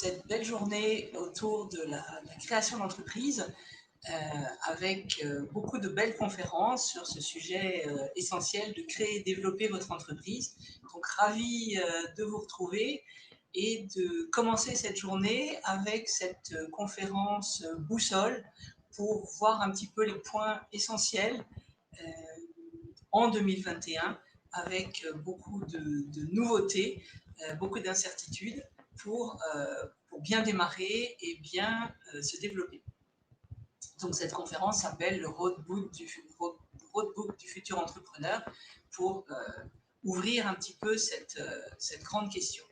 cette belle journée autour de la création d'entreprise avec beaucoup de belles conférences sur ce sujet essentiel de créer et développer votre entreprise. Donc, ravi de vous retrouver et de commencer cette journée avec cette conférence boussole pour voir un petit peu les points essentiels euh, en 2021 avec beaucoup de nouveautés, beaucoup d'incertitudes pour bien démarrer et bien se développer. Donc cette conférence s'appelle le Roadbook du futur entrepreneur pour ouvrir un petit peu cette grande question.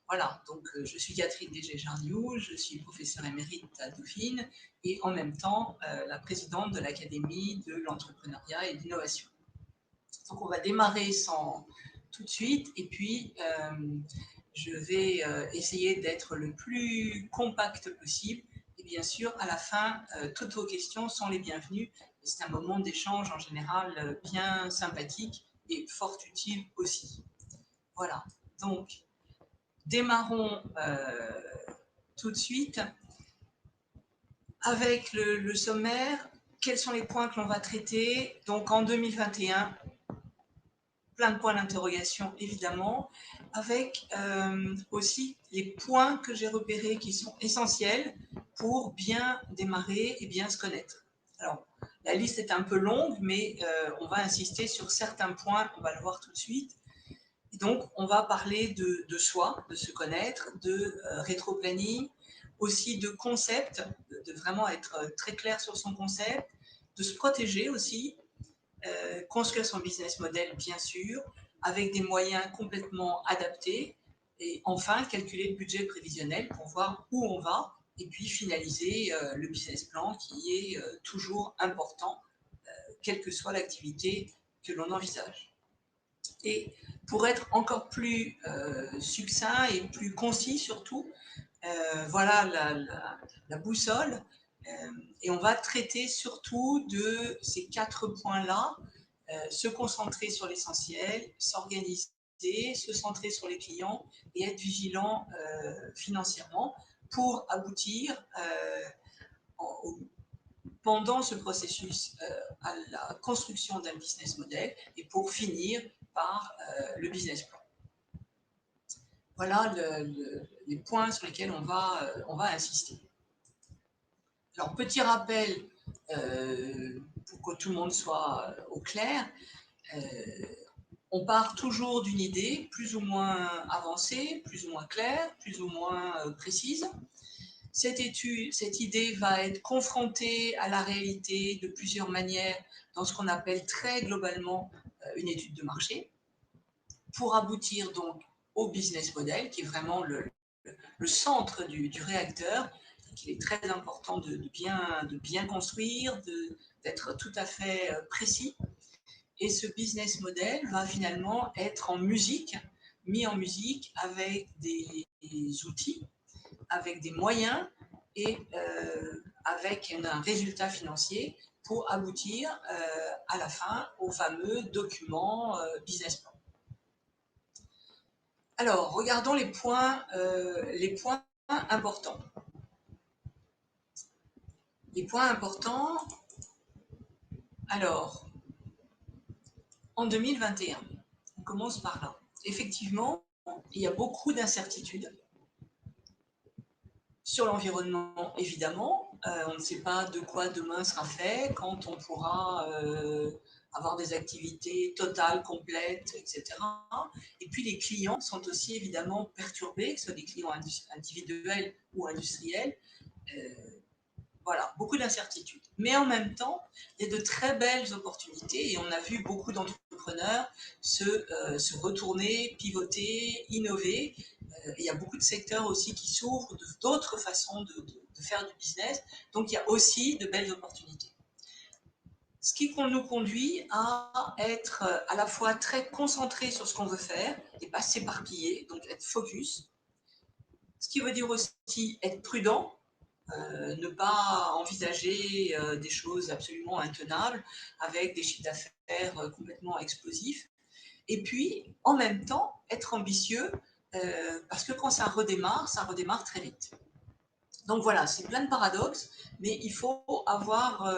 Voilà, donc je suis Catherine Dégé-Jarniou, je suis professeure émérite à Dauphine et en même temps la présidente de l'Académie de l'entrepreneuriat et de l'innovation. Donc on va démarrer tout de suite et puis je vais essayer d'être le plus compact possible. Et bien sûr, à la fin, toutes vos questions sont les bienvenues. C'est un moment d'échange en général bien sympathique et fort utile aussi. Voilà, donc démarrons tout de suite avec le sommaire. Quels sont les points que l'on va traiter? Donc en 2021, plein de points d'interrogation évidemment, avec aussi les points que j'ai repérés qui sont essentiels pour bien démarrer et bien se connaître. Alors, la liste est un peu longue, mais on va insister sur certains points, on va le voir tout de suite. Et donc, on va parler de soi, de se connaître, de rétro-planning, aussi de concept, de vraiment être très clair sur son concept, de se protéger aussi, construire son business model, bien sûr, avec des moyens complètement adaptés. Et enfin, calculer le budget prévisionnel pour voir où on va. Et puis finaliser le business plan qui est toujours important, quelle que soit l'activité que l'on envisage. Et pour être encore plus succinct et plus concis surtout, voilà la boussole. Et on va traiter surtout de ces 4 points-là, se concentrer sur l'essentiel, s'organiser, se centrer sur les clients et être vigilant financièrement pour aboutir pendant ce processus à la construction d'un business model et pour finir par le business plan. Voilà les points sur lesquels on va insister. Alors, petit rappel pour que tout le monde soit au clair. On part toujours d'une idée plus ou moins avancée, plus ou moins claire, plus ou moins précise. Cette idée va être confrontée à la réalité de plusieurs manières dans ce qu'on appelle très globalement une étude de marché, pour aboutir donc au business model, qui est vraiment le centre du réacteur, qu'il est très important de bien construire, d'être tout à fait précis. Et ce business model va finalement être mis en musique avec des outils, avec des moyens et avec un résultat financier pour aboutir à la fin au fameux document business plan. Alors, regardons les points importants. Les points importants, alors, en 2021, on commence par là. Effectivement, il y a beaucoup d'incertitudes sur l'environnement, évidemment. On ne sait pas de quoi demain sera fait, quand on pourra avoir des activités totales, complètes, etc. Et puis les clients sont aussi évidemment perturbés, que ce soit des clients individuels ou industriels. Voilà, beaucoup d'incertitudes. Mais en même temps, il y a de très belles opportunités et on a vu beaucoup d'entrepreneurs se retourner, pivoter, innover. Il y a beaucoup de secteurs aussi qui s'ouvrent, d'autres façons de faire du business. Donc il y a aussi de belles opportunités. Ce qui nous conduit à être à la fois très concentré sur ce qu'on veut faire et pas s'éparpiller, donc être focus. Ce qui veut dire aussi être prudent, ne pas envisager des choses absolument intenables avec des chiffres d'affaires complètement explosifs. Et puis, en même temps, être ambitieux parce que quand ça redémarre très vite. Donc voilà, c'est plein de paradoxes, mais il faut avoir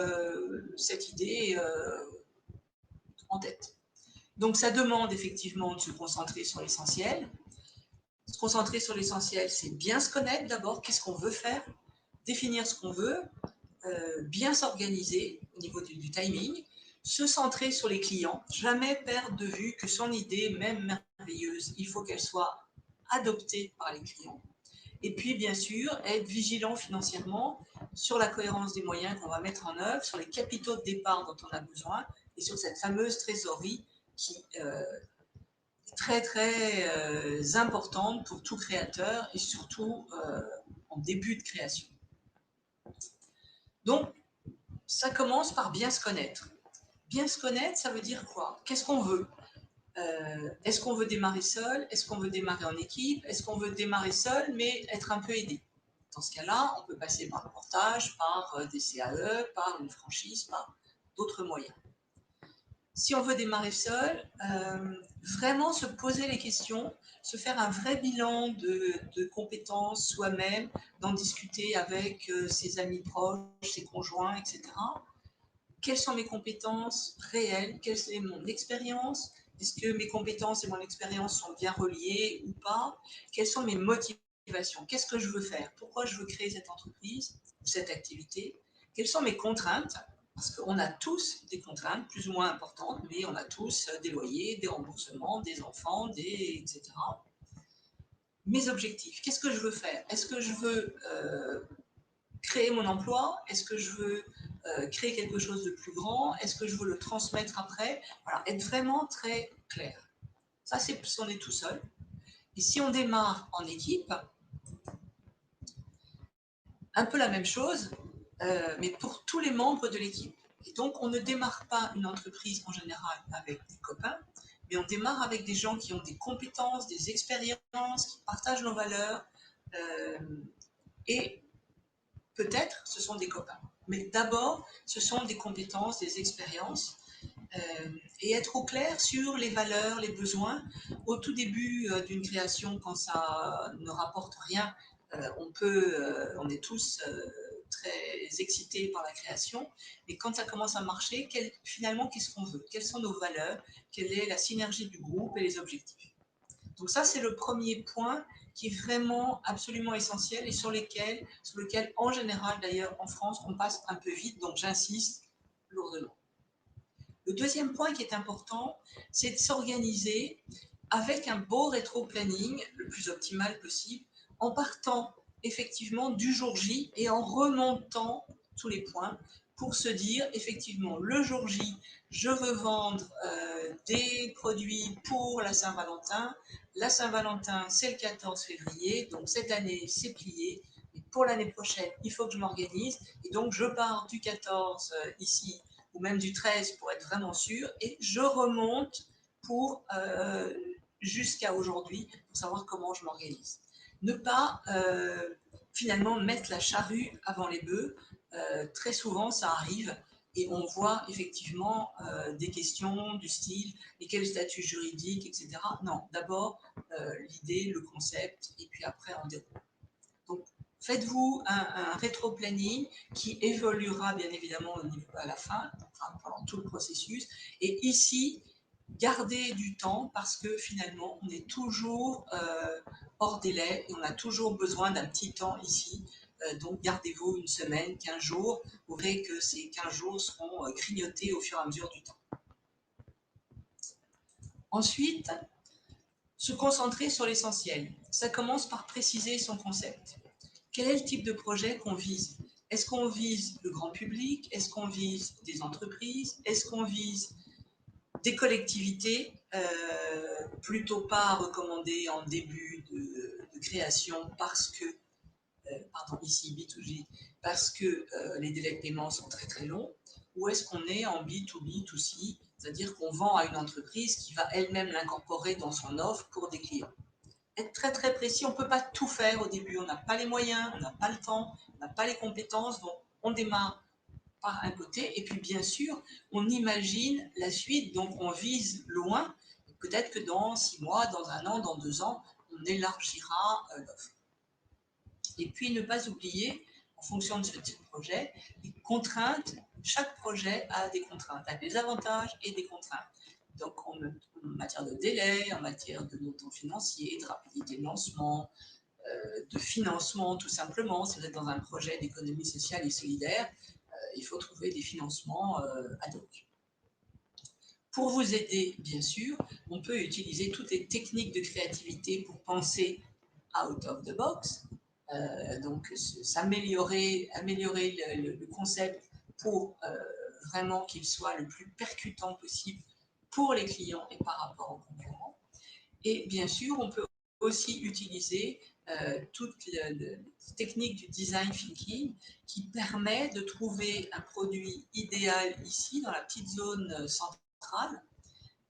cette idée en tête. Donc ça demande effectivement de se concentrer sur l'essentiel. Se concentrer sur l'essentiel, c'est bien se connaître d'abord, qu'est-ce qu'on veut faire, définir ce qu'on veut, bien s'organiser au niveau du timing, se centrer sur les clients, jamais perdre de vue que son idée, même merveilleuse, il faut qu'elle soit adoptée par les clients. Et puis, bien sûr, être vigilant financièrement sur la cohérence des moyens qu'on va mettre en œuvre, sur les capitaux de départ dont on a besoin et sur cette fameuse trésorerie qui est très, très importante pour tout créateur et surtout en début de création. Donc, ça commence par bien se connaître. Bien se connaître, ça veut dire quoi? Qu'est-ce qu'on veut? Est-ce qu'on veut démarrer seul? Est-ce qu'on veut démarrer en équipe? Est-ce qu'on veut démarrer seul mais être un peu aidé? Dans ce cas-là, on peut passer par le portage, par des CAE, par une franchise, par d'autres moyens. Si on veut démarrer seul, vraiment se poser les questions, se faire un vrai bilan de compétences soi-même, d'en discuter avec ses amis proches, ses conjoints, etc. Quelles sont mes compétences réelles? Quelle est mon expérience? Est-ce que mes compétences et mon expérience sont bien reliées ou pas? Quelles sont mes motivations? Qu'est-ce que je veux faire? Pourquoi je veux créer cette entreprise ou cette activité? Quelles sont mes contraintes? Parce qu'on a tous des contraintes plus ou moins importantes, mais on a tous des loyers, des remboursements, des enfants, etc. Mes objectifs, qu'est-ce que je veux faire? Est-ce que je veux créer mon emploi? Est-ce que je veux créer quelque chose de plus grand? Est-ce que je veux le transmettre après? Voilà, être vraiment très clair. Ça, c'est si on est tout seul. Et si on démarre en équipe, un peu la même chose, mais pour tous les membres de l'équipe. Et donc, on ne démarre pas une entreprise en général avec des copains, mais on démarre avec des gens qui ont des compétences, des expériences, qui partagent nos valeurs, et peut-être ce sont des copains. Mais d'abord, ce sont des compétences, des expériences, et être au clair sur les valeurs, les besoins. Au tout début d'une création, quand ça ne rapporte rien, on est tous très excités par la création, mais quand ça commence à marcher, finalement, qu'est-ce qu'on veut? Quelles sont nos valeurs? Quelle est la synergie du groupe et les objectifs? Donc ça, c'est le premier point qui est vraiment absolument essentiel et sur lequel, en général, d'ailleurs, en France, on passe un peu vite, donc j'insiste lourdement. Le deuxième point qui est important, c'est de s'organiser avec un beau rétro-planning, le plus optimal possible, en partant effectivement du jour J et en remontant tous les points pour se dire effectivement le jour J, je veux vendre des produits pour la Saint-Valentin. La Saint-Valentin, c'est le 14 février, donc cette année, c'est plié. Et pour l'année prochaine, il faut que je m'organise. Et donc, je pars du 14 ici, ou même du 13 pour être vraiment sûr, et je remonte pour jusqu'à aujourd'hui pour savoir comment je m'organise. Ne pas finalement mettre la charrue avant les bœufs, très souvent ça arrive et on voit effectivement des questions du style et quel statut juridique, etc. Non, d'abord l'idée, le concept et puis après on déroule. Donc faites-vous un rétro-planning qui évoluera bien évidemment à la fin, enfin, pendant tout le processus. Et ici, gardez du temps parce que finalement, on est toujours hors délai et on a toujours besoin d'un petit temps ici. Donc gardez-vous une semaine, 15 jours. Vous verrez que ces 15 jours seront grignotés au fur et à mesure du temps. Ensuite, se concentrer sur l'essentiel. Ça commence par préciser son concept. Quel est le type de projet qu'on vise? Est-ce qu'on vise le grand public? Est-ce qu'on vise des entreprises? Est-ce qu'on vise des collectivités? Plutôt pas recommandées en début de création parce que, pardon, ici B2G, parce que les délais de paiement sont très très longs. Ou est-ce qu'on est en B2B2C, c'est-à-dire qu'on vend à une entreprise qui va elle-même l'incorporer dans son offre pour des clients? Être très très précis, on ne peut pas tout faire au début, on n'a pas les moyens, on n'a pas le temps, on n'a pas les compétences, donc on démarre par un côté, et puis bien sûr, on imagine la suite, donc on vise loin, peut-être que dans 6 mois, dans 1 an, dans 2 ans, on élargira l'offre. Et puis ne pas oublier, en fonction de ce type de projet, les contraintes. Chaque projet a des contraintes, a des avantages et des contraintes. Donc en matière de délai, en matière de montant financier, de rapidité de lancement, de financement tout simplement. Si vous êtes dans un projet d'économie sociale et solidaire, il faut trouver des financements ad hoc. Pour vous aider, bien sûr, on peut utiliser toutes les techniques de créativité pour penser out of the box, donc améliorer le concept pour vraiment qu'il soit le plus percutant possible pour les clients et par rapport aux concurrents. Et bien sûr, on peut aussi utiliser toute la technique du design thinking qui permet de trouver un produit idéal ici, dans la petite zone centrale,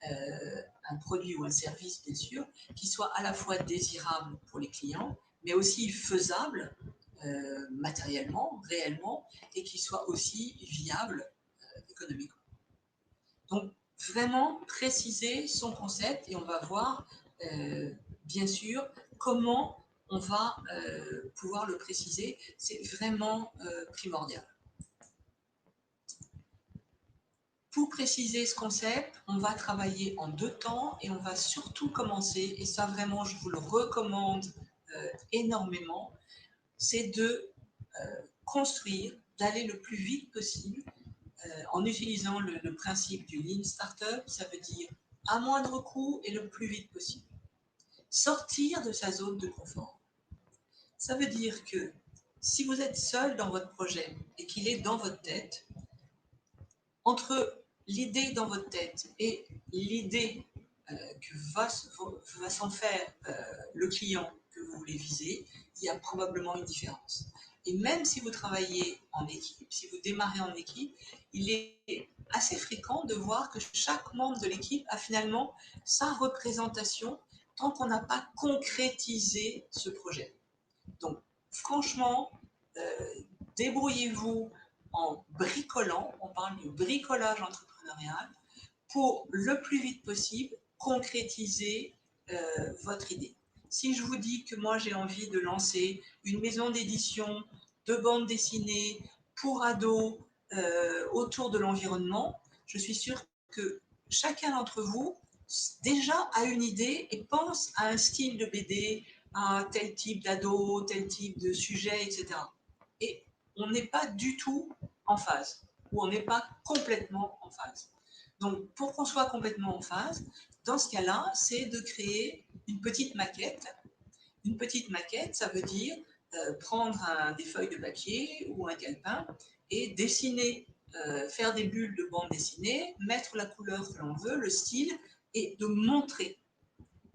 un produit ou un service, bien sûr, qui soit à la fois désirable pour les clients, mais aussi faisable matériellement, réellement, et qui soit aussi viable économiquement. Donc, vraiment préciser son concept et on va voir, bien sûr, comment on va pouvoir le préciser. C'est vraiment primordial. Pour préciser ce concept, on va travailler en 2 temps et on va surtout commencer, et ça vraiment je vous le recommande énormément, c'est de construire, d'aller le plus vite possible en utilisant le principe du Lean Startup, ça veut dire à moindre coût et le plus vite possible. Sortir de sa zone de confort. Ça veut dire que si vous êtes seul dans votre projet et qu'il est dans votre tête, entre l'idée dans votre tête et l'idée que va s'en faire le client que vous voulez viser, il y a probablement une différence. Et même si vous travaillez en équipe, si vous démarrez en équipe, il est assez fréquent de voir que chaque membre de l'équipe a finalement sa représentation tant qu'on n'a pas concrétisé ce projet. Donc, franchement, débrouillez-vous en bricolant, on parle de bricolage entrepreneurial, pour le plus vite possible concrétiser votre idée. Si je vous dis que moi j'ai envie de lancer une maison d'édition de bande dessinée pour ados autour de l'environnement, je suis sûre que chacun d'entre vous déjà a une idée et pense à un style de BD, à tel type d'ado, tel type de sujet, etc. Et on n'est pas du tout en phase, ou on n'est pas complètement en phase. Donc, pour qu'on soit complètement en phase, dans ce cas-là, c'est de créer une petite maquette. Une petite maquette, ça veut dire prendre des feuilles de papier ou un calepin et dessiner, faire des bulles de bande dessinée, mettre la couleur que l'on veut, le style, et de montrer.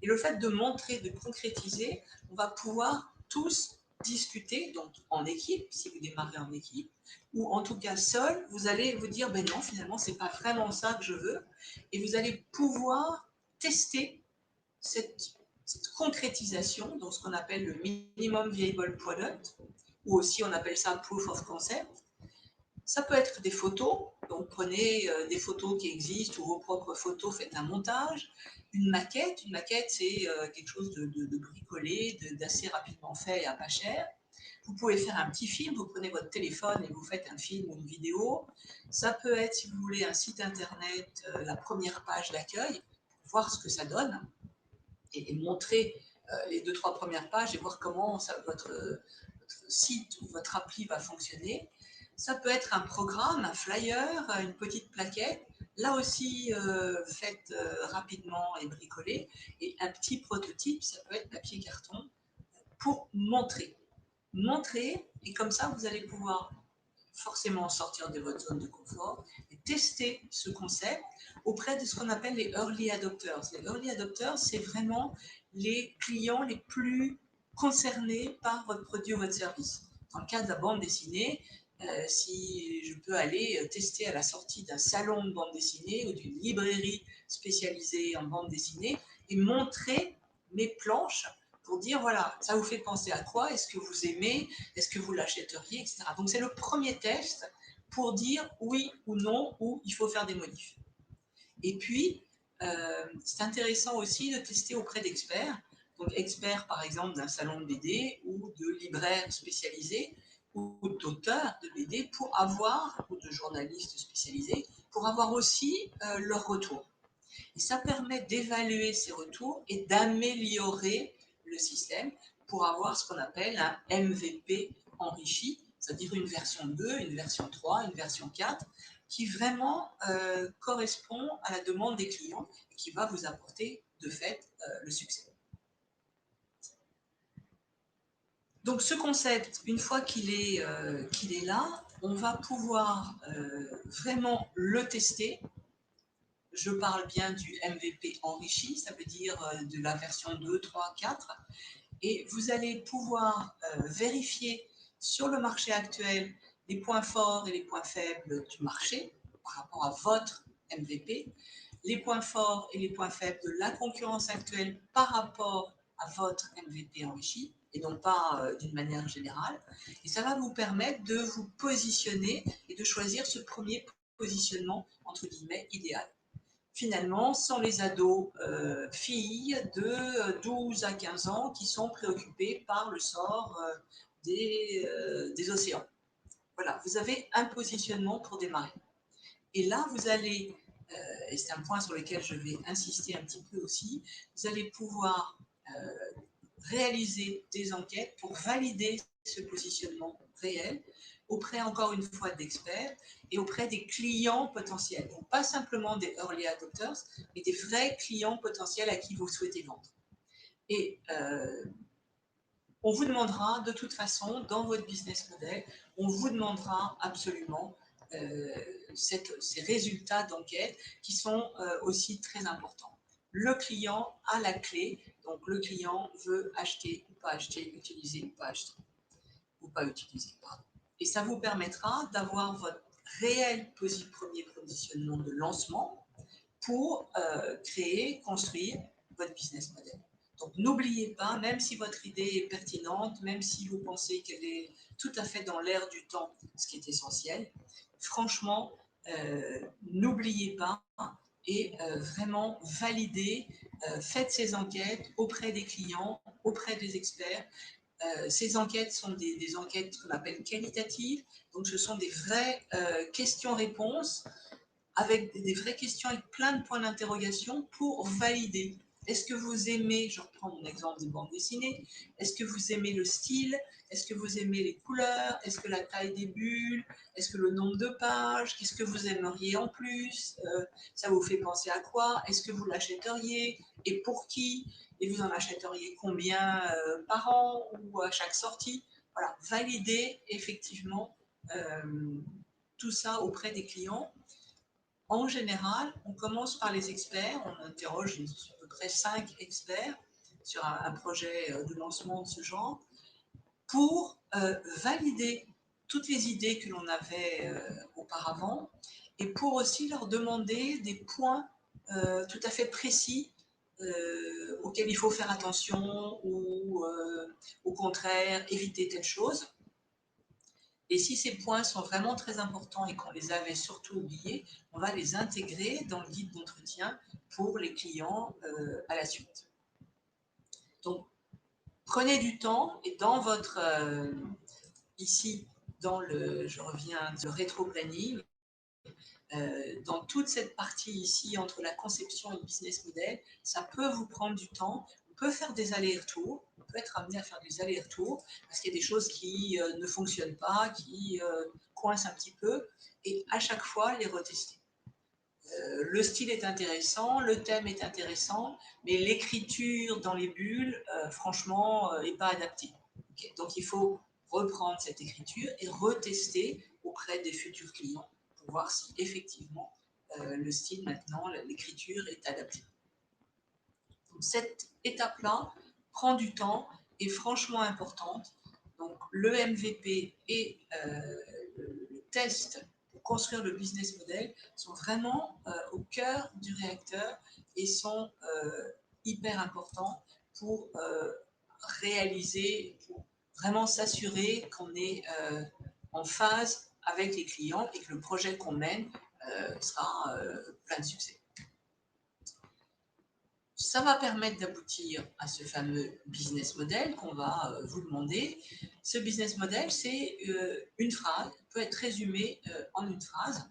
Et le fait de montrer, de concrétiser, on va pouvoir tous discuter, donc en équipe, si vous démarrez en équipe, ou en tout cas seul, vous allez vous dire, ben non, finalement, c'est pas vraiment ça que je veux, et vous allez pouvoir tester cette concrétisation, donc ce qu'on appelle le minimum viable product, ou aussi on appelle ça proof of concept. Ça peut être des photos, donc prenez des photos qui existent ou vos propres photos, faites un montage. Une maquette c'est quelque chose de bricolé, d'assez rapidement fait et à pas cher. Vous pouvez faire un petit film, vous prenez votre téléphone et vous faites un film ou une vidéo. Ça peut être, si vous voulez, un site internet, la première page d'accueil, voir ce que ça donne et montrer les 2-3 premières pages et voir comment votre site ou votre appli va fonctionner. Ça peut être un programme, un flyer, une petite plaquette, là aussi faite rapidement et bricolée, et un petit prototype, ça peut être papier carton, pour montrer. Montrer, et comme ça vous allez pouvoir forcément sortir de votre zone de confort et tester ce concept auprès de ce qu'on appelle les early adopters. Les early adopters, c'est vraiment les clients les plus concernés par votre produit ou votre service. Dans le cas de la bande dessinée, si je peux aller tester à la sortie d'un salon de bande dessinée ou d'une librairie spécialisée en bande dessinée et montrer mes planches pour dire, voilà, ça vous fait penser à quoi? Est-ce que vous aimez? Est-ce que vous l'achèteriez? Etc. Donc, c'est le premier test pour dire oui ou non, ou il faut faire des modifs. Et puis, c'est intéressant aussi de tester auprès d'experts. Donc expert par exemple d'un salon de BD ou de libraire spécialisé ou d'auteurs de BD pour avoir, ou de journalistes spécialisés, pour avoir aussi leur retour. Et ça permet d'évaluer ces retours et d'améliorer le système pour avoir ce qu'on appelle un MVP enrichi, c'est-à-dire une version 2, une version 3, une version 4, qui vraiment correspond à la demande des clients et qui va vous apporter de fait le succès. Donc ce concept, une fois qu'il est là, on va pouvoir vraiment le tester. Je parle bien du MVP enrichi, ça veut dire de la version 2, 3, 4. Et vous allez pouvoir vérifier sur le marché actuel les points forts et les points faibles du marché par rapport à votre MVP, les points forts et les points faibles de la concurrence actuelle par rapport à votre MVP enrichi, et non pas d'une manière générale. Et ça va vous permettre de vous positionner et de choisir ce premier positionnement, entre guillemets, idéal. Finalement, sans les ados filles de 12 à 15 ans qui sont préoccupées par le sort des océans. Voilà, vous avez un positionnement pour démarrer. Et là, vous allez, et c'est un point sur lequel je vais insister un petit peu aussi, vous allez pouvoir réaliser des enquêtes pour valider ce positionnement réel auprès, encore une fois, d'experts et auprès des clients potentiels. Donc, pas simplement des early adopters, mais des vrais clients potentiels à qui vous souhaitez vendre. Et on vous demandera, de toute façon, dans votre business model, on vous demandera absolument ces résultats d'enquête qui sont aussi très importants. Le client a la clé, donc le client veut acheter ou pas acheter, utiliser ou pas acheter, ou pas utiliser, pardon. Et ça vous permettra d'avoir votre réel premier positionnement de lancement pour créer, construire votre business model. Donc n'oubliez pas, même si votre idée est pertinente, même si vous pensez qu'elle est tout à fait dans l'air du temps, ce qui est essentiel, franchement, n'oubliez pas et vraiment validez, faites ces enquêtes auprès des clients, auprès des experts. Ces enquêtes sont des enquêtes qu'on appelle qualitatives, donc ce sont des vraies questions-réponses avec des vraies questions avec plein de points d'interrogation pour valider. Est-ce que vous aimez, je reprends mon exemple des bandes dessinées, est-ce que vous aimez le style, est-ce que vous aimez les couleurs, est-ce que la taille des bulles, est-ce que le nombre de pages, qu'est-ce que vous aimeriez en plus, ça vous fait penser à quoi, est-ce que vous l'achèteriez et pour qui, et vous en achèteriez combien par an ou à chaque sortie. Voilà, valider effectivement tout ça auprès des clients. En général, on commence par les experts, on interroge à peu près 5 experts sur un projet de lancement de ce genre pour valider toutes les idées que l'on avait auparavant et pour aussi leur demander des points tout à fait précis auxquels il faut faire attention ou au contraire éviter telle chose. Et si ces points sont vraiment très importants et qu'on les avait surtout oubliés, on va les intégrer dans le guide d'entretien pour les clients à la suite. Donc, prenez du temps et dans votre, ici, je reviens de rétro-planning, dans toute cette partie ici entre la conception et le business model, ça peut vous prendre du temps. On peut faire des allers-retours, on peut être amené à faire des allers-retours parce qu'il y a des choses qui ne fonctionnent pas, qui coincent un petit peu, et à chaque fois les retester. Le style est intéressant, le thème est intéressant, mais l'écriture dans les bulles, franchement, n'est pas adaptée. Okay, donc il faut reprendre cette écriture et retester auprès des futurs clients pour voir si effectivement le style maintenant, l'écriture est adaptée. Donc, cette étape-là prend du temps, est franchement importante. Donc le MVP et le test pour construire le business model sont vraiment au cœur du réacteur et sont hyper importants pour réaliser, pour vraiment s'assurer qu'on est en phase avec les clients et que le projet qu'on mène sera plein de succès. Ça va permettre d'aboutir à ce fameux business model qu'on va vous demander. Ce business model, c'est une phrase, peut être résumé en une phrase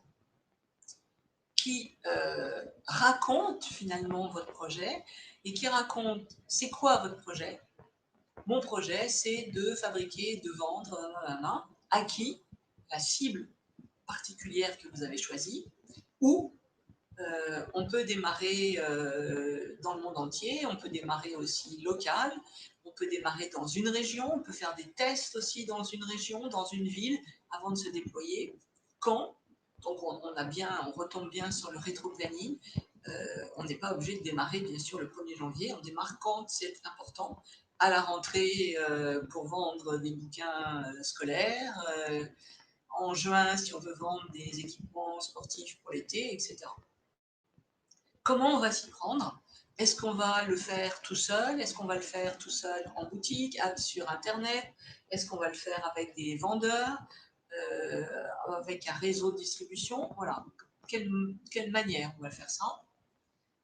qui raconte finalement votre projet et qui raconte c'est quoi votre projet. Mon projet, c'est de fabriquer, de vendre, à qui, la cible particulière que vous avez choisie, ou on peut démarrer dans le monde entier, on peut démarrer aussi local, on peut démarrer dans une région, on peut faire des tests aussi dans une région, dans une ville, avant de se déployer. Quand, donc on retombe bien sur le rétro-planning, on n'est pas obligé de démarrer bien sûr le 1er janvier, on démarre quand c'est important, à la rentrée pour vendre des bouquins scolaires, en juin si on veut vendre des équipements sportifs pour l'été, etc. Comment on va s'y prendre? Est-ce qu'on va le faire tout seul? Est-ce qu'on va le faire tout seul en boutique, sur Internet? Est-ce qu'on va le faire avec des vendeurs, avec un réseau de distribution? Voilà. Quelle manière on va faire ça?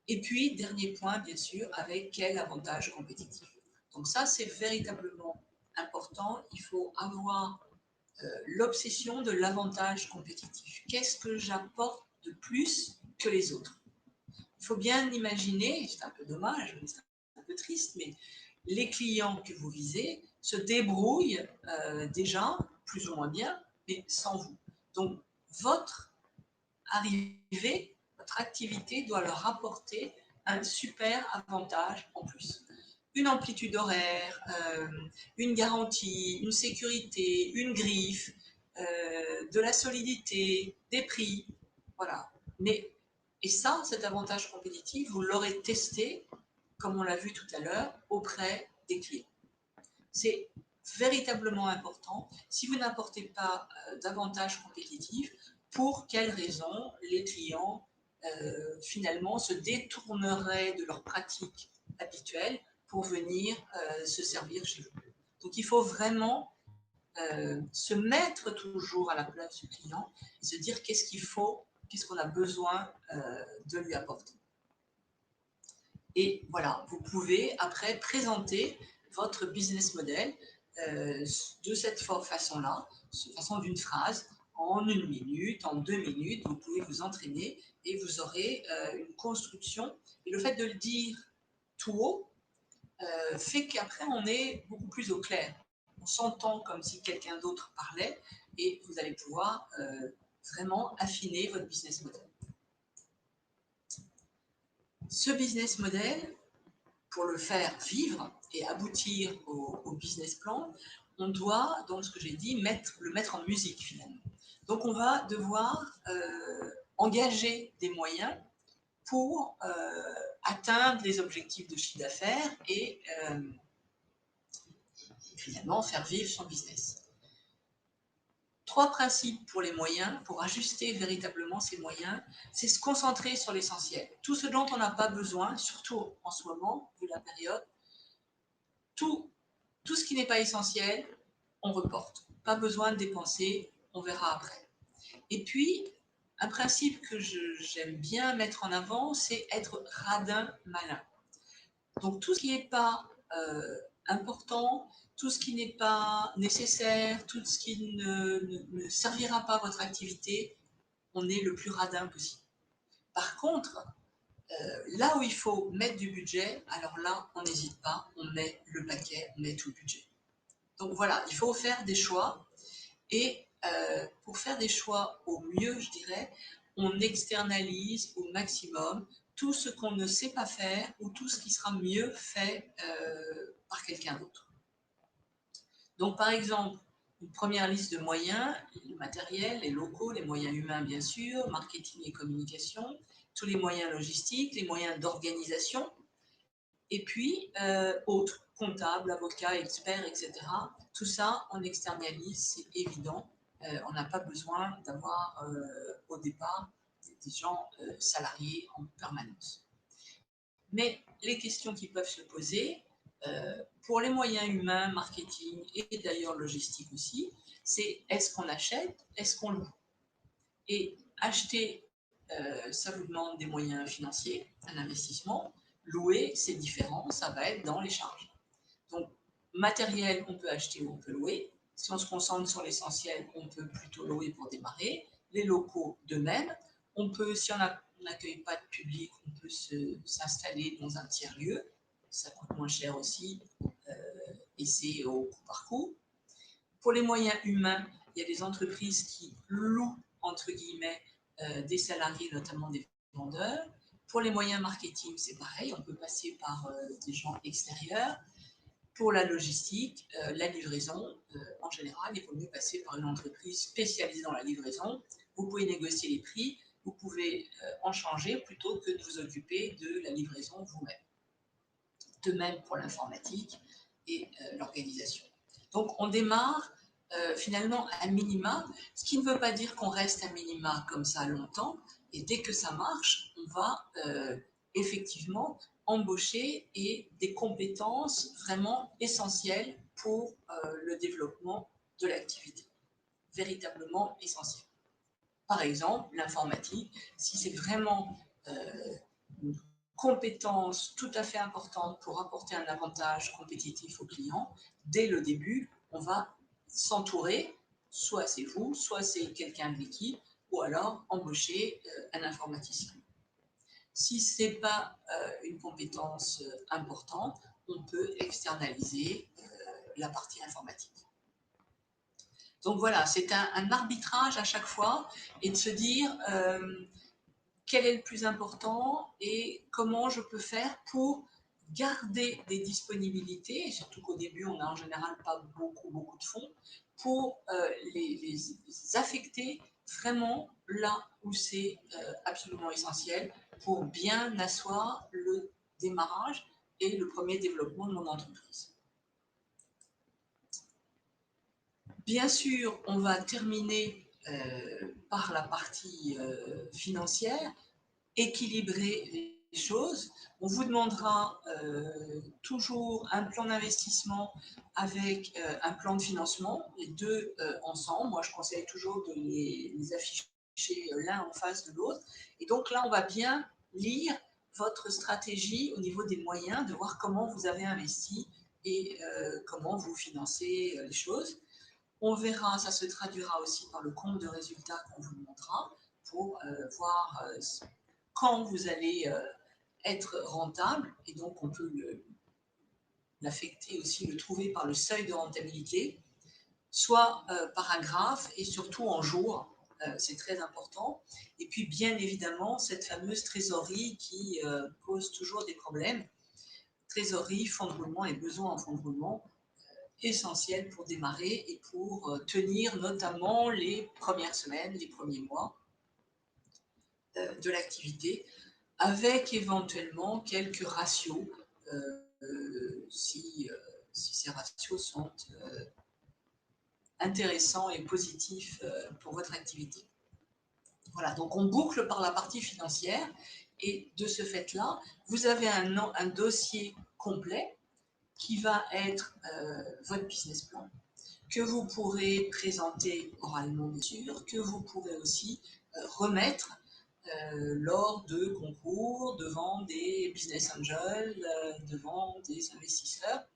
Et puis, dernier point, bien sûr, avec quel avantage compétitif. Donc ça, c'est véritablement important. Il faut avoir l'obsession de l'avantage compétitif. Qu'est-ce que j'apporte de plus que les autres? Il faut bien imaginer, c'est un peu dommage, c'est un peu triste, mais les clients que vous visez se débrouillent déjà plus ou moins bien, mais sans vous. Donc, votre arrivée, votre activité doit leur apporter un super avantage en plus. Une amplitude horaire, une garantie, une sécurité, une griffe, de la solidité, des prix, voilà. Mais, et ça, cet avantage compétitif, vous l'aurez testé, comme on l'a vu tout à l'heure, auprès des clients. C'est véritablement important. Si vous n'apportez pas d'avantage compétitif, pour quelles raisons les clients finalement se détourneraient de leur pratique habituelle pour venir se servir chez vous. Donc il faut vraiment se mettre toujours à la place du client et se dire qu'est-ce qu'il faut, qu'est-ce qu'on a besoin de lui apporter. Et voilà, vous pouvez après présenter votre business model de cette façon-là, façon d'une phrase, en 1 minute, en 2 minutes, vous pouvez vous entraîner et vous aurez une construction. Et le fait de le dire tout haut fait qu'après on est beaucoup plus au clair. On s'entend comme si quelqu'un d'autre parlait et vous allez pouvoir vraiment affiner votre business model. Ce business model, pour le faire vivre et aboutir au business plan, on doit, dans ce que j'ai dit, le mettre en musique finalement. Donc on va devoir engager des moyens pour atteindre les objectifs de chiffre d'affaires et finalement faire vivre son business. 3 principes pour les moyens, pour ajuster véritablement ces moyens, c'est se concentrer sur l'essentiel. Tout ce dont on n'a pas besoin, surtout en ce moment, vu la période, tout ce qui n'est pas essentiel, on reporte. Pas besoin de dépenser, on verra après. Et puis, un principe que j'aime bien mettre en avant, c'est être radin malin. Donc tout ce qui n'est pas important, tout ce qui n'est pas nécessaire, tout ce qui ne servira pas à votre activité, on est le plus radin possible. Par contre, là où il faut mettre du budget, alors là, on n'hésite pas, on met le paquet, on met tout le budget. Donc voilà, il faut faire des choix et pour faire des choix au mieux, je dirais, on externalise au maximum tout ce qu'on ne sait pas faire ou tout ce qui sera mieux fait par quelqu'un d'autre. Donc par exemple, une première liste de moyens, le matériel, les locaux, les moyens humains bien sûr, marketing et communication, tous les moyens logistiques, les moyens d'organisation, et puis autres, comptables, avocats, experts, etc. Tout ça, on externalise, c'est évident. On n'a pas besoin d'avoir au départ des gens salariés en permanence. Mais les questions qui peuvent se poser, pour les moyens humains, marketing et d'ailleurs logistique aussi, c'est est-ce qu'on achète, est-ce qu'on loue? Et acheter, ça vous demande des moyens financiers, un investissement, Louer, c'est différent, ça va être dans les charges. Donc, matériel, on peut acheter ou on peut louer. Si on se concentre sur l'essentiel, on peut plutôt louer pour démarrer. Les locaux, de même. On peut, si on n'accueille pas de public, on peut s'installer dans un tiers-lieu. Ça coûte moins cher aussi, et c'est au coup par coup. Pour les moyens humains, il y a des entreprises qui louent, entre guillemets, des salariés, notamment des vendeurs. Pour les moyens marketing, c'est pareil, on peut passer par des gens extérieurs. Pour la logistique, la livraison, en général, il vaut mieux passer par une entreprise spécialisée dans la livraison. Vous pouvez négocier les prix, vous pouvez en changer plutôt que de vous occuper de la livraison vous-même. De même pour l'informatique et l'organisation. Donc on démarre finalement à minima, ce qui ne veut pas dire qu'on reste à minima comme ça longtemps, et dès que ça marche, on va effectivement embaucher et des compétences vraiment essentielles pour le développement de l'activité, véritablement essentielles. Par exemple, l'informatique, si c'est vraiment une compétence tout à fait importante pour apporter un avantage compétitif au client, dès le début, on va s'entourer, soit c'est vous, soit c'est quelqu'un de l'équipe, ou alors embaucher un informaticien. Si ce n'est pas une compétence importante, on peut externaliser la partie informatique. Donc voilà, c'est un arbitrage à chaque fois et de se dire quel est le plus important et comment je peux faire pour garder des disponibilités, et surtout qu'au début, on n'a en général pas beaucoup de fonds, pour les affecter vraiment là où c'est absolument essentiel pour bien asseoir le démarrage et le premier développement de mon entreprise. Bien sûr, on va terminer par la partie financière, équilibrer les choses. On vous demandera toujours un plan d'investissement avec un plan de financement, les deux ensemble. Moi, je conseille toujours de les afficher l'un en face de l'autre. Et donc là, on va bien lire votre stratégie au niveau des moyens, de voir comment vous avez investi et comment vous financez les choses. On verra, ça se traduira aussi par le compte de résultats qu'on vous montrera pour voir quand vous allez être rentable, et donc on peut l'affecter aussi, le trouver par le seuil de rentabilité, soit par un graphe et surtout en jours, c'est très important. Et puis bien évidemment, cette fameuse trésorerie qui pose toujours des problèmes. Trésorerie, fonds de roulement et besoin en fonds de roulement, essentiel pour démarrer et pour tenir notamment les premières semaines, les premiers mois de l'activité, avec éventuellement quelques ratios, si ces ratios sont intéressants et positifs pour votre activité. Voilà, donc on boucle par la partie financière, et de ce fait-là, vous avez un dossier complet qui va être votre business plan, que vous pourrez présenter oralement, bien sûr, que vous pourrez aussi remettre lors de concours, devant des business angels, devant des investisseurs.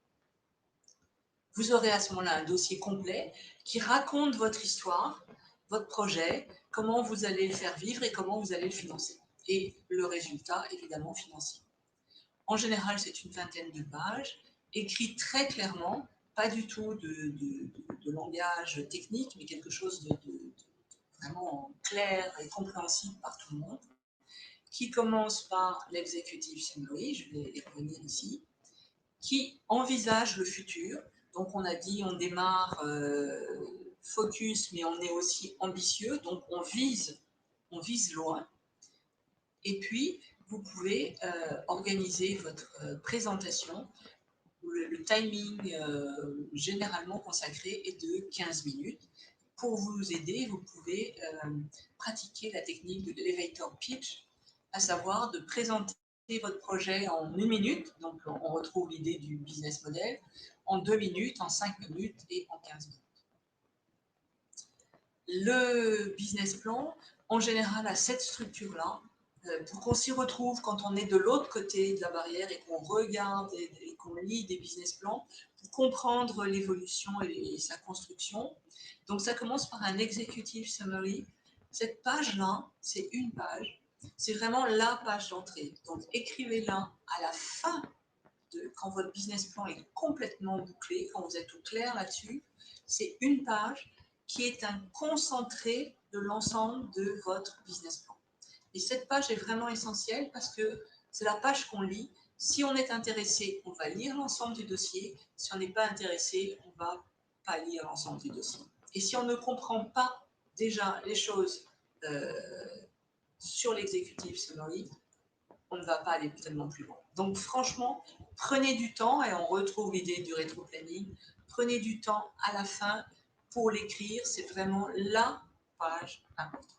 Vous aurez à ce moment-là un dossier complet qui raconte votre histoire, votre projet, comment vous allez le faire vivre et comment vous allez le financer. Et le résultat, évidemment, financier. En général, c'est une vingtaine de pages, écrit très clairement, pas du tout de langage technique, mais quelque chose de vraiment clair et compréhensible par tout le monde, qui commence par l'executive summary, je vais y revenir ici, qui envisage le futur. Donc on a dit, on démarre focus, mais on est aussi ambitieux, donc on vise loin. Et puis, vous pouvez organiser votre présentation. Le timing généralement consacré est de 15 minutes. Pour vous aider, vous pouvez pratiquer la technique de l'elevator pitch, à savoir de présenter votre projet en 1 minute, donc on retrouve l'idée du business model, en 2 minutes, en 5 minutes et en 15 minutes. Le business plan, en général, a cette structure-là. pour qu'on s'y retrouve quand on est de l'autre côté de la barrière et qu'on regarde et qu'on lit des business plans pour comprendre l'évolution et sa construction. Donc ça commence par un executive summary. Cette page-là, c'est une page. C'est vraiment la page d'entrée. Donc écrivez-la à la fin quand votre business plan est complètement bouclé, quand vous êtes au clair là-dessus. C'est une page qui est un concentré de l'ensemble de votre business plan. Et cette page est vraiment essentielle parce que c'est la page qu'on lit. Si on est intéressé, on va lire l'ensemble du dossier. Si on n'est pas intéressé, on ne va pas lire l'ensemble du dossier. Et si on ne comprend pas déjà les choses sur l'executive summary, on ne va pas aller tellement plus loin. Donc franchement, prenez du temps, et on retrouve l'idée du rétro-planning, prenez du temps à la fin pour l'écrire, c'est vraiment la page importante.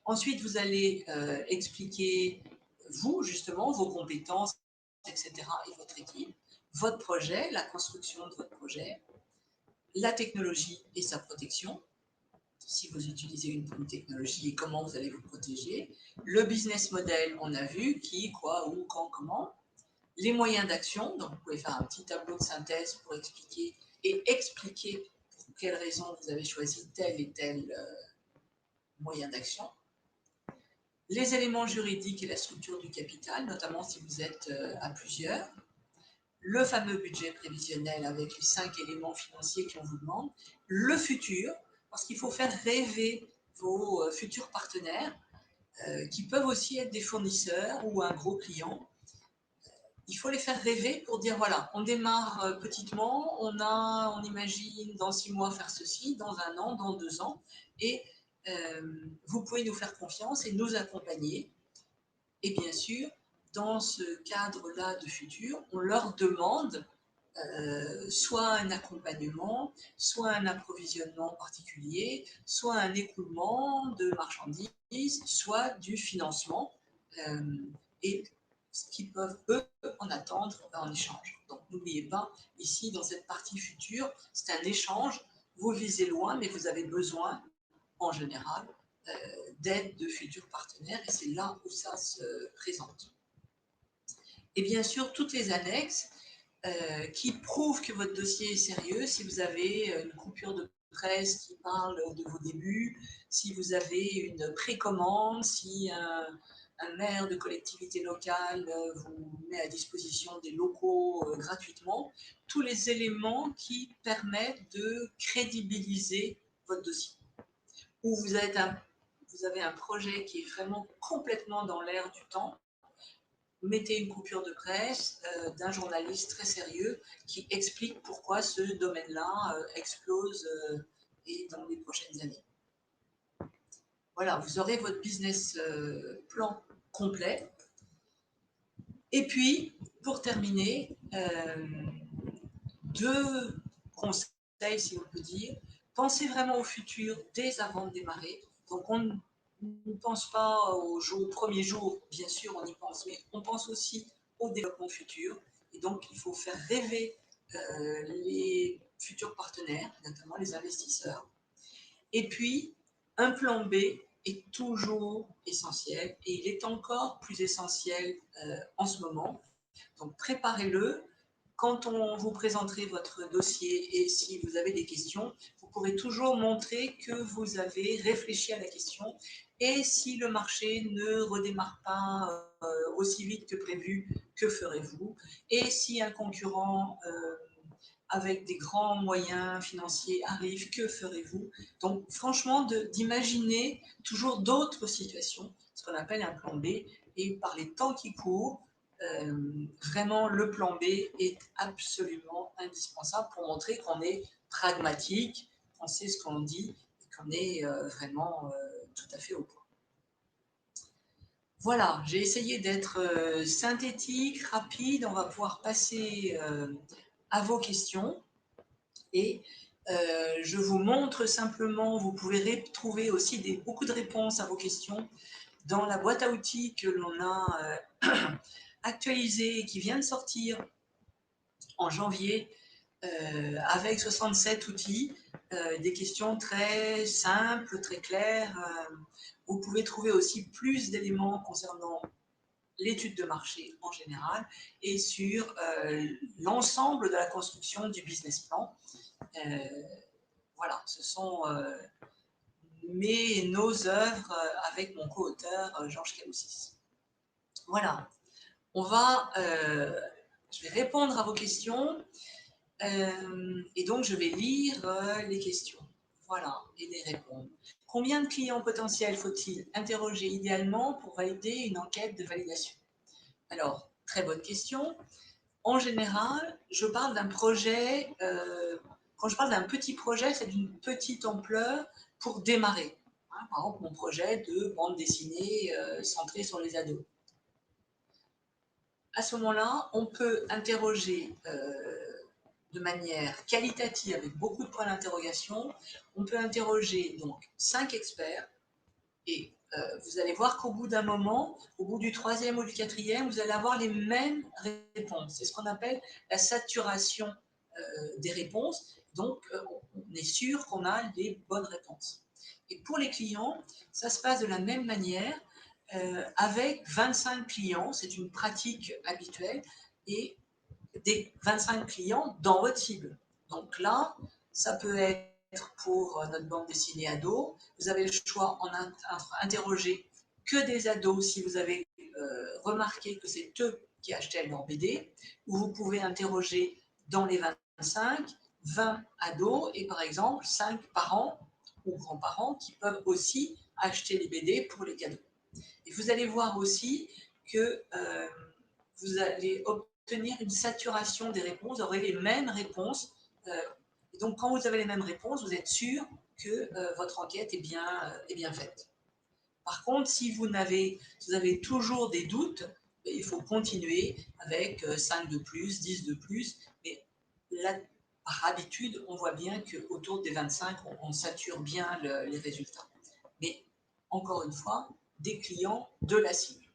Ensuite, vous allez expliquer, vous, justement, vos compétences, etc., et votre équipe, votre projet, la construction de votre projet, la technologie et sa protection, si vous utilisez une technologie et comment vous allez vous protéger, le business model, on a vu, qui, quoi, où, quand, comment, les moyens d'action, donc vous pouvez faire un petit tableau de synthèse pour expliquer pour quelles raisons vous avez choisi tel et tel moyen d'action, les éléments juridiques et la structure du capital, notamment si vous êtes à plusieurs, le fameux budget prévisionnel avec les 5 éléments financiers qu'on vous demande, le futur, parce qu'il faut faire rêver vos futurs partenaires, qui peuvent aussi être des fournisseurs ou un gros client. Il faut les faire rêver pour dire, voilà, on démarre petitement, on imagine dans 6 mois faire ceci, dans 1 an, dans 2 ans, et vous pouvez nous faire confiance et nous accompagner. Et bien sûr, dans ce cadre-là de futur, on leur demande soit un accompagnement, soit un approvisionnement particulier, soit un écoulement de marchandises, soit du financement, et ce qu'ils peuvent, eux, en attendre en échange. Donc n'oubliez pas, ici, dans cette partie future, c'est un échange, vous visez loin, mais vous avez besoin, en général, d'aide de futurs partenaires, et c'est là où ça se présente. Et bien sûr, toutes les annexes qui prouvent que votre dossier est sérieux, si vous avez une coupure de presse qui parle de vos débuts, si vous avez une précommande, si un maire de collectivité locale vous met à disposition des locaux gratuitement, tous les éléments qui permettent de crédibiliser votre dossier. Ou vous avez un projet qui est vraiment complètement dans l'air du temps, mettez une coupure de presse d'un journaliste très sérieux qui explique pourquoi ce domaine-là explose et dans les prochaines années. Voilà, vous aurez votre business plan complet. Et puis, pour terminer, 2 conseils, si on peut dire. Pensez vraiment au futur dès avant de démarrer. Donc, on ne pense pas au premier jour, bien sûr, on y pense, mais on pense aussi au développement futur. Et donc, il faut faire rêver les futurs partenaires, notamment les investisseurs. Et puis, un plan B est toujours essentiel et il est encore plus essentiel en ce moment. Donc, préparez-le. Quand on vous présenterait votre dossier et si vous avez des questions, vous pourrez toujours montrer que vous avez réfléchi à la question. Et si le marché ne redémarre pas aussi vite que prévu, que ferez-vous? Et si un concurrent avec des grands moyens financiers arrive, que ferez-vous? Donc franchement, d'imaginer toujours d'autres situations, ce qu'on appelle un plan B, et par les temps qui courent, vraiment le plan B est absolument indispensable pour montrer qu'on est pragmatique, qu'on sait ce qu'on dit, et qu'on est vraiment tout à fait au point. Voilà, j'ai essayé d'être synthétique, rapide, on va pouvoir passer à vos questions. Et je vous montre simplement, vous pouvez retrouver aussi beaucoup de réponses à vos questions dans la boîte à outils que l'on a actualisée et qui vient de sortir en janvier avec 67 outils des questions très simples, très claires. Vous pouvez trouver aussi plus d'éléments concernant l'étude de marché en général et sur l'ensemble de la construction du business plan. Voilà, ce sont nos œuvres avec mon co-auteur Georges Caloussis. Voilà, je vais répondre à vos questions et donc je vais lire les questions. Voilà, et les répondre. Combien de clients potentiels faut-il interroger idéalement pour valider une enquête de validation? Alors, très bonne question. En général, je parle d'un projet, quand je parle d'un petit projet, c'est d'une petite ampleur pour démarrer. Hein, par exemple, mon projet de bande dessinée centrée sur les ados. À ce moment-là, on peut interroger de manière qualitative, avec beaucoup de points d'interrogation. On peut interroger donc 5 experts et vous allez voir qu'au bout d'un moment, au bout du 3e ou du 4e, vous allez avoir les mêmes réponses. C'est ce qu'on appelle la saturation des réponses. Donc, on est sûr qu'on a les bonnes réponses. Et pour les clients, ça se passe de la même manière avec 25 clients. C'est une pratique habituelle et des 25 clients dans votre cible. Donc là, ça peut être pour notre bande dessinée ado. Vous avez le choix en interroger que des ados si vous avez remarqué que c'est eux qui achetaient leur BD, ou vous pouvez interroger dans les 25, 20 ados et par exemple 5 parents ou grands-parents qui peuvent aussi acheter les BD pour les cadeaux. Et vous allez voir aussi que vous allez obtenir une saturation des réponses, vous aurez les mêmes réponses. Et donc, quand vous avez les mêmes réponses, vous êtes sûr que votre enquête est bien faite. Par contre, si vous avez toujours des doutes, il faut continuer avec 5 de plus, 10 de plus. Mais là, par habitude, on voit bien qu'autour des 25, on sature bien les résultats. Mais encore une fois, des clients de la cible.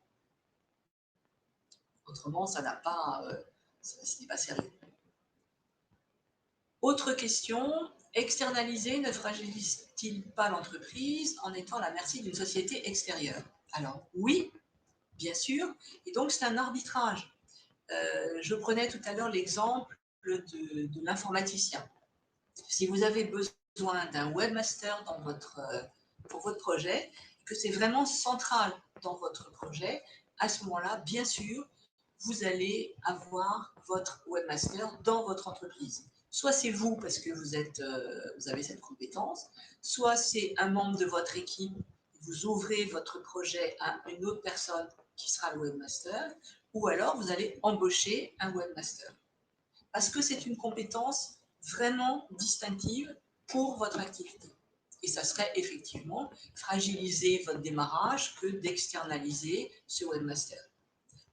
Autrement, ce n'est pas sérieux. Autre question, externaliser ne fragilise-t-il pas l'entreprise en étant à la merci d'une société extérieure? Alors oui, bien sûr, et donc c'est un arbitrage. Je prenais tout à l'heure l'exemple de l'informaticien. Si vous avez besoin d'un webmaster pour votre projet, que c'est vraiment central dans votre projet, à ce moment-là, bien sûr, vous allez avoir votre webmaster dans votre entreprise. Soit c'est vous parce que vous avez cette compétence, soit c'est un membre de votre équipe, vous ouvrez votre projet à une autre personne qui sera le webmaster, ou alors vous allez embaucher un webmaster. Parce que c'est une compétence vraiment distinctive pour votre activité. Et ça serait effectivement fragiliser votre démarrage que d'externaliser ce webmaster.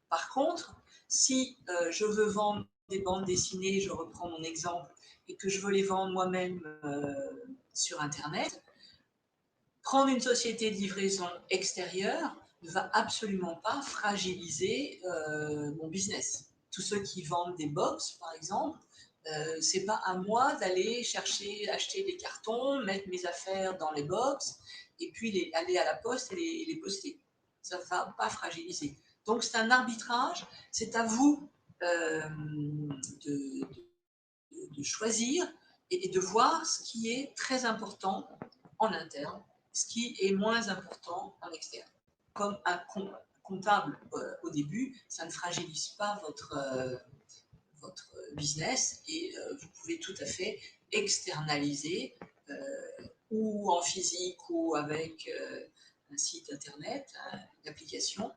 Par contre, si je veux vendre des bandes dessinées, je reprends mon exemple, et que je veux les vendre moi-même sur Internet, prendre une société de livraison extérieure ne va absolument pas fragiliser mon business. Tous ceux qui vendent des box, par exemple, c'est pas à moi d'aller acheter des cartons, mettre mes affaires dans les box, et puis aller à la poste et les poster. Ça ne va pas fragiliser. Donc c'est un arbitrage, c'est à vous de choisir et de voir ce qui est très important en interne, ce qui est moins important en externe. Comme un comptable au début, ça ne fragilise pas votre business et vous pouvez tout à fait externaliser ou en physique ou avec un site internet, une application,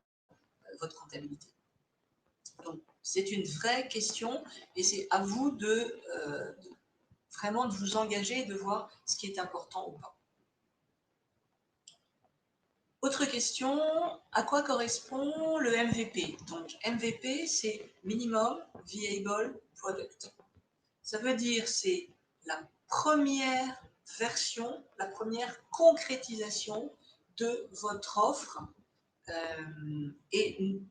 votre comptabilité. Donc c'est une vraie question et c'est à vous vraiment de vous engager et de voir ce qui est important ou pas. Autre question, à quoi correspond le MVP? Donc MVP, c'est Minimum Viable Product. Ça veut dire c'est la première version, la première concrétisation de votre offre. Et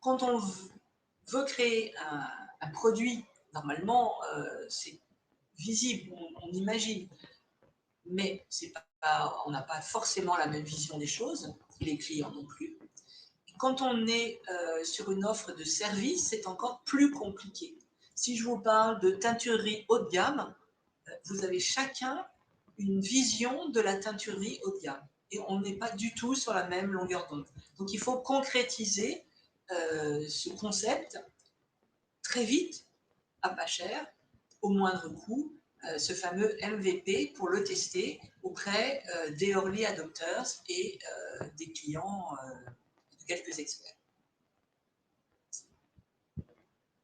quand on veut créer un produit, normalement, c'est visible, on imagine. mais on n'a pas forcément la même vision des choses, les clients non plus. Quand on est sur une offre de service, c'est encore plus compliqué. Si je vous parle de teinturerie haut de gamme, vous avez chacun une vision de la teinturerie haut de gamme. Et on n'est pas du tout sur la même longueur d'onde. Donc il faut concrétiser ce concept très vite, à pas cher, au moindre coût, ce fameux MVP pour le tester auprès des early adopters et des clients, de quelques experts.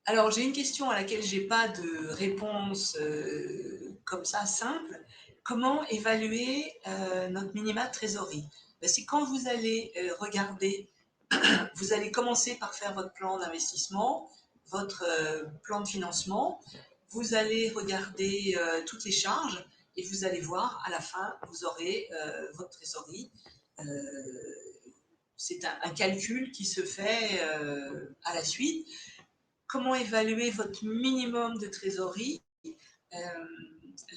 Alors, j'ai une question à laquelle je n'ai pas de réponse comme ça simple. Comment évaluer notre minima de trésorerie? C'est quand vous allez regarder, vous allez commencer par faire votre plan d'investissement, votre plan de financement, vous allez regarder toutes les charges et vous allez voir à la fin, vous aurez votre trésorerie. C'est un calcul qui se fait à la suite. Comment évaluer votre minimum de trésorerie?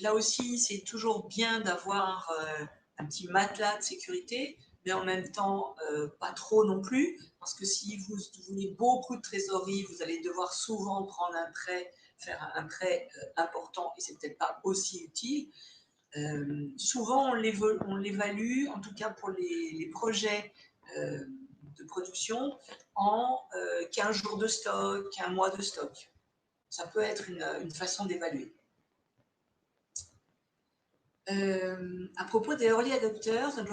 Là aussi, c'est toujours bien d'avoir un petit matelas de sécurité, mais en même temps, pas trop non plus, parce que si vous voulez beaucoup de trésorerie, vous allez devoir souvent prendre un prêt, faire un prêt important, et c'est peut-être pas aussi utile. Souvent, on l'évalue, en tout cas pour les projets de production, en 15 jours de stock, un mois de stock. Ça peut être une façon d'évaluer. À propos des early adopters, ne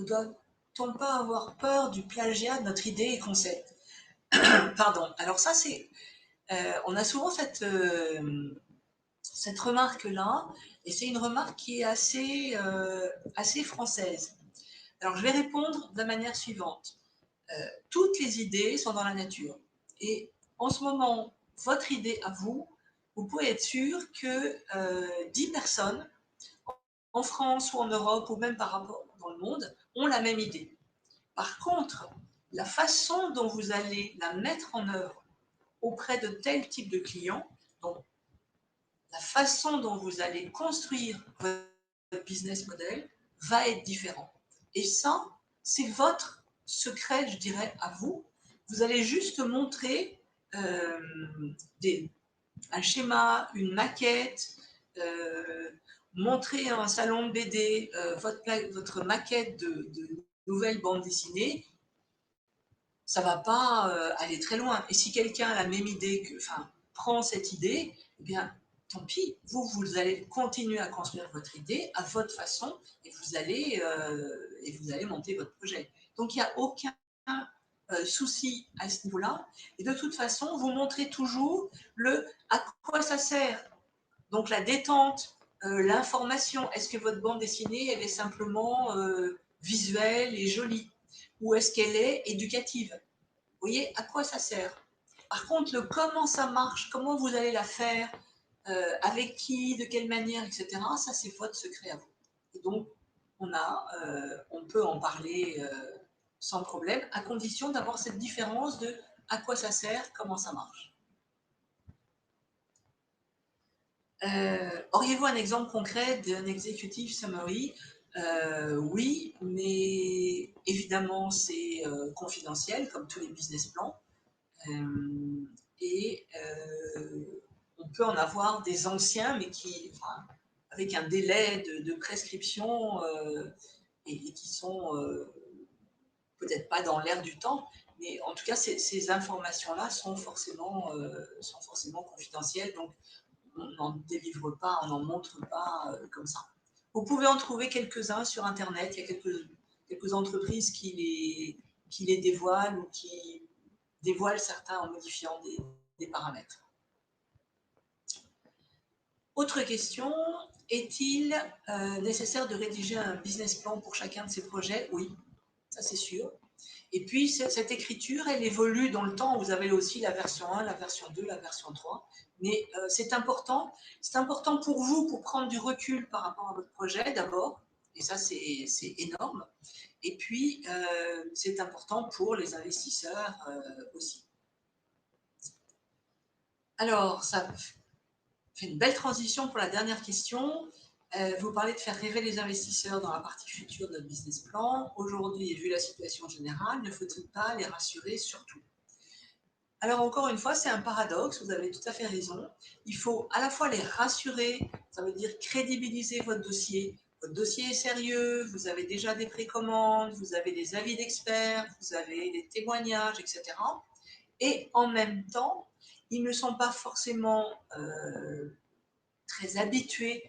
doit-on pas avoir peur du plagiat de notre idée et concept? Pardon. Alors ça, c'est... on a souvent cette remarque-là, et c'est une remarque qui est assez française. Alors, je vais répondre de la manière suivante. Toutes les idées sont dans la nature. Et en ce moment, votre idée à vous, vous pouvez être sûr que 10 personnes, en France ou en Europe, ou même par rapport dans le monde, ont la même idée. Par contre, la façon dont vous allez la mettre en œuvre auprès de tel type de clients, donc la façon dont vous allez construire votre business model va être différente. Et ça, c'est votre secret, je dirais, à vous. Vous allez juste montrer un schéma, une maquette, montrer un salon de BD votre maquette de nouvelles bandes dessinées, ça ne va pas aller très loin. Et si quelqu'un a la même idée, prend cette idée, eh bien, tant pis, vous allez continuer à construire votre idée à votre façon et vous allez monter votre projet. Donc, il n'y a aucun souci à ce niveau-là. Et de toute façon, vous montrez toujours à quoi ça sert. Donc, la détente, l'information. Est-ce que votre bande dessinée, elle est simplement visuelle et jolie? Ou est-ce qu'elle est éducative? Vous voyez à quoi ça sert? Par contre, le comment ça marche, comment vous allez la faire, avec qui, de quelle manière, etc., ça, c'est votre secret à vous. Et donc, on peut en parler sans problème, à condition d'avoir cette différence de à quoi ça sert, comment ça marche. Auriez-vous un exemple concret d'un executive summary? Oui, mais évidemment, c'est confidentiel, comme tous les business plans. Et on peut en avoir des anciens, mais avec un délai de prescription et qui sont peut-être pas dans l'air du temps, mais en tout cas, ces informations-là sont forcément confidentielles, donc on n'en délivre pas, on n'en montre pas comme ça. Vous pouvez en trouver quelques-uns sur Internet, il y a quelques entreprises qui les dévoilent ou qui dévoilent certains en modifiant des paramètres. Autre question, est-il nécessaire de rédiger un business plan pour chacun de ces projets? Oui, ça c'est sûr. Et puis, cette écriture, elle évolue dans le temps. Vous avez aussi la version 1, la version 2, la version 3. Mais c'est important pour vous, pour prendre du recul par rapport à votre projet d'abord. Et ça, c'est énorme. Et puis, c'est important pour les investisseurs aussi. Alors, ça fait une belle transition pour la dernière question. Vous parlez de faire rêver les investisseurs dans la partie future de notre business plan. Aujourd'hui, et vu la situation générale, ne faut-il pas les rassurer sur tout? Alors encore une fois, c'est un paradoxe, vous avez tout à fait raison. Il faut à la fois les rassurer, ça veut dire crédibiliser votre dossier. Votre dossier est sérieux, vous avez déjà des précommandes, vous avez des avis d'experts, vous avez des témoignages, etc. Et en même temps, ils ne sont pas forcément très habitués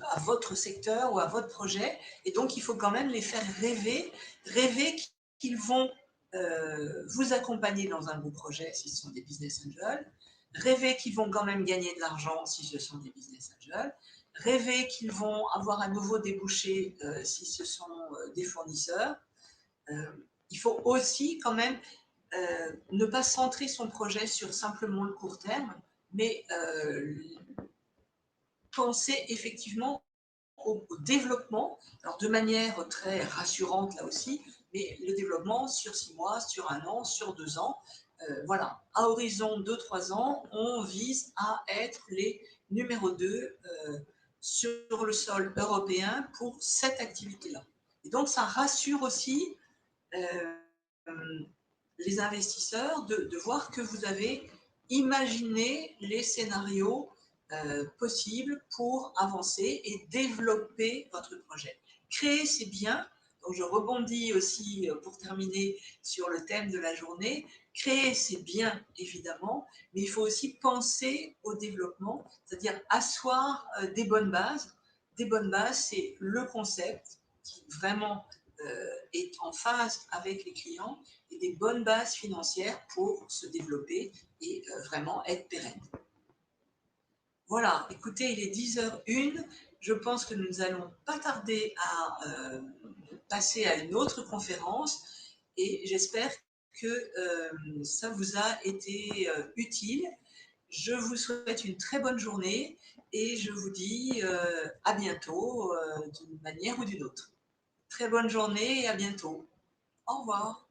à votre secteur ou à votre projet. Et donc, il faut quand même les faire rêver, rêver qu'ils vont vous accompagner dans un beau projet si ce sont des business angels, rêver qu'ils vont quand même gagner de l'argent si ce sont des business angels, rêver qu'ils vont avoir un nouveau débouché si ce sont des fournisseurs. Euh, il faut aussi quand même ne pas centrer son projet sur simplement le court terme, mais penser effectivement au développement, alors de manière très rassurante là aussi, mais le développement sur 6 mois, sur 1 an, sur 2 ans. Voilà, à horizon 2-3 ans, on vise à être les numéro 2 sur le sol européen pour cette activité-là. Et donc ça rassure aussi les investisseurs de voir que vous avez imaginé les scénarios possibles pour avancer et développer votre projet. Créer, c'est bien. Donc je rebondis aussi pour terminer sur le thème de la journée. Créer, c'est bien, évidemment, mais il faut aussi penser au développement, c'est-à-dire asseoir des bonnes bases. Des bonnes bases, c'est le concept qui vraiment est en phase avec les clients et des bonnes bases financières pour se développer et vraiment être pérenne. Voilà, écoutez, il est 10h01. Je pense que nous allons pas tarder à passer à une autre conférence et j'espère que ça vous a été utile. Je vous souhaite une très bonne journée et je vous dis à bientôt d'une manière ou d'une autre. Très bonne journée et à bientôt. Au revoir.